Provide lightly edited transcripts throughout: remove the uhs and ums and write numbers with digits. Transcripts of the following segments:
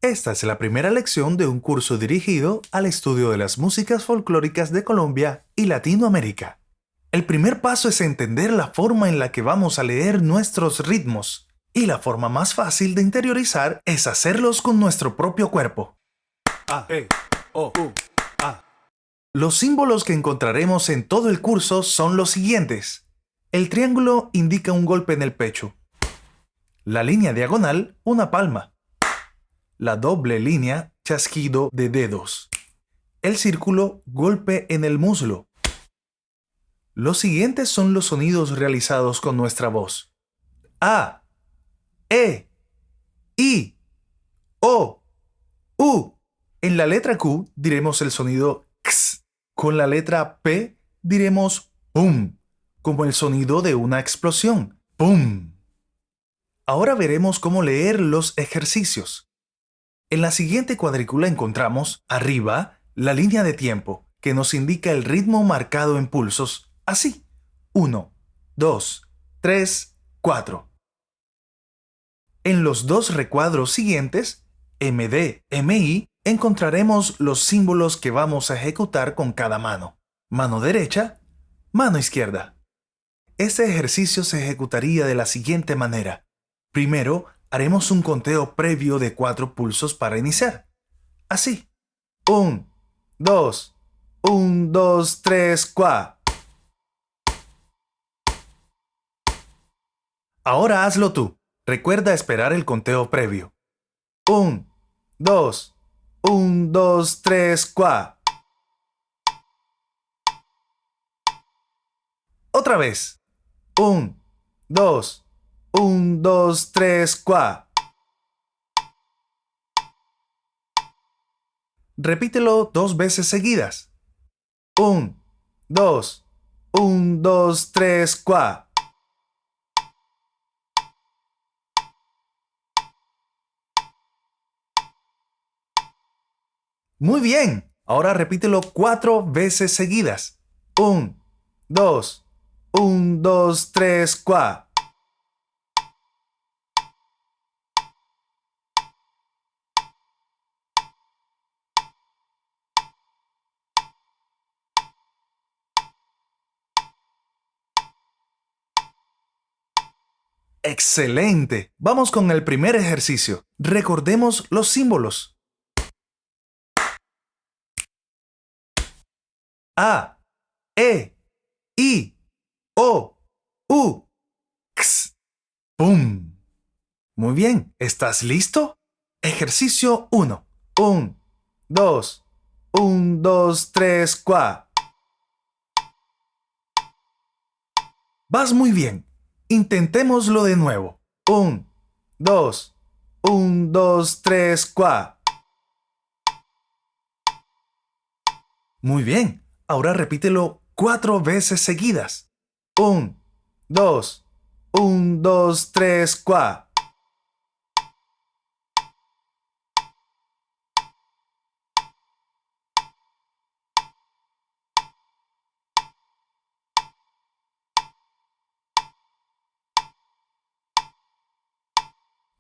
Esta es la primera lección de un curso dirigido al estudio de las músicas folclóricas de Colombia y Latinoamérica. El primer paso es entender la forma en la que vamos a leer nuestros ritmos, y la forma más fácil de interiorizar es hacerlos con nuestro propio cuerpo. A, E, O, U, A. Los símbolos que encontraremos en todo el curso son los siguientes. El triángulo indica un golpe en el pecho. La línea diagonal, una palma. La doble línea, chasquido de dedos. El círculo, golpe en el muslo. Los siguientes son los sonidos realizados con nuestra voz. A, E, I, O, U. En la letra Q diremos el sonido X. Con la letra P diremos PUM, como el sonido de una explosión. PUM. Ahora veremos cómo leer los ejercicios. En la siguiente cuadrícula encontramos, arriba, la línea de tiempo, que nos indica el ritmo marcado en pulsos, así. 1, 2, 3, 4. En los dos recuadros siguientes, MD, MI, encontraremos los símbolos que vamos a ejecutar con cada mano. Mano derecha, mano izquierda. Este ejercicio se ejecutaría de la siguiente manera. Primero, haremos un conteo previo de 4 pulsos para iniciar. Así. 1, 2, 1, 2, 3, 4. Ahora hazlo tú. Recuerda esperar el conteo previo. 1, 2, 1, 2, 3, 4. Otra vez. 1, 2, 1, 2, 3, 4. Repítelo 2 veces seguidas. 1, 2, 1, 2, 3, 4. Muy bien. Ahora repítelo 4 veces seguidas. 1, 2, 1, 2, 3, 4. ¡Excelente! Vamos con el primer ejercicio. Recordemos los símbolos. A, E, I, O, U, X. ¡Pum! Muy bien, ¿estás listo? Ejercicio 1. 1, 2, 1, 2, 3, 4. Vas muy bien. Intentémoslo de nuevo. 1, 2, 1, 2, 3, 4. Muy bien. Ahora repítelo 4 veces seguidas. 1, 2, 1, 2, 3, 4.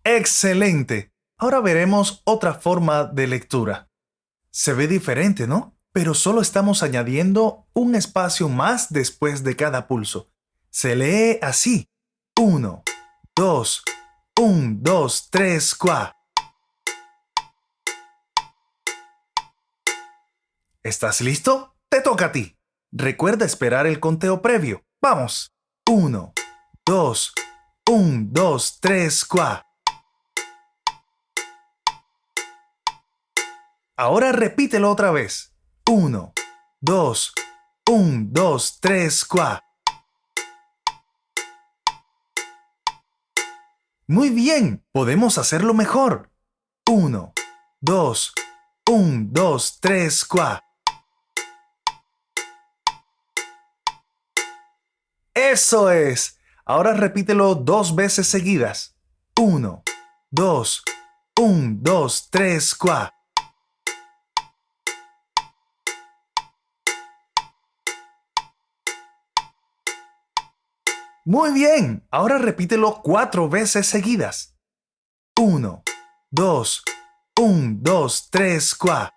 ¡Excelente! Ahora veremos otra forma de lectura. Se ve diferente, ¿no? Pero solo estamos añadiendo un espacio más después de cada pulso. Se lee así. 1, 2, 1, 2, 3, 4. ¿Estás listo? Te toca a ti. Recuerda esperar el conteo previo. ¡Vamos! 1, 2, 1, 2, 3, 4. Ahora repítelo otra vez. 1, 2, 1, 2, 3, 4. Muy bien, podemos hacerlo mejor. 1, 2, 1, 2, 3, 4. ¡Eso es! Ahora repítelo 2 veces seguidas. 1, 2, 1, 2, 3, 4. Muy bien, ahora repítelo 4 veces seguidas. 1, 2, 1, 2, 3, 4.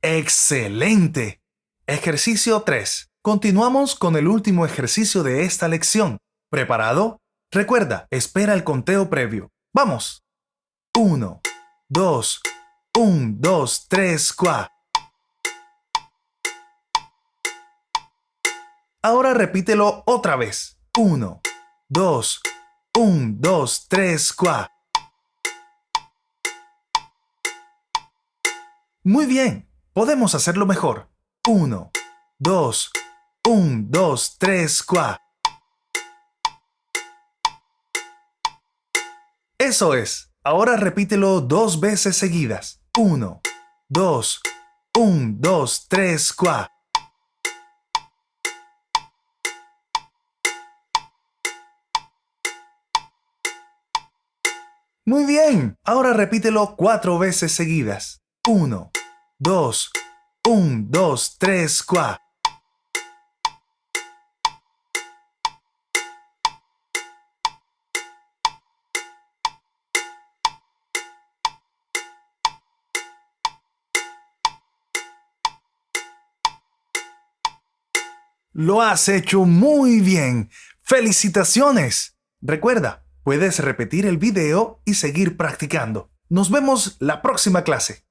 ¡Excelente! Ejercicio 3. Continuamos con el último ejercicio de esta lección. ¿Preparado? Recuerda, espera el conteo previo. ¡Vamos! 1, 2, 1, 2, 3, 4. Ahora repítelo otra vez. 1, 2, 1, 2, 3, 4. Muy bien. Podemos hacerlo mejor. 1, 2, 1, 2, 3, 4. Eso es. Ahora repítelo 2 veces seguidas. 1, 2, 1, 2, 3, 4. Muy bien. Ahora repítelo 4 veces seguidas. 1, 2, 1, 2, 3, 4. Lo has hecho muy bien. ¡Felicitaciones! Recuerda, puedes repetir el video y seguir practicando. Nos vemos la próxima clase.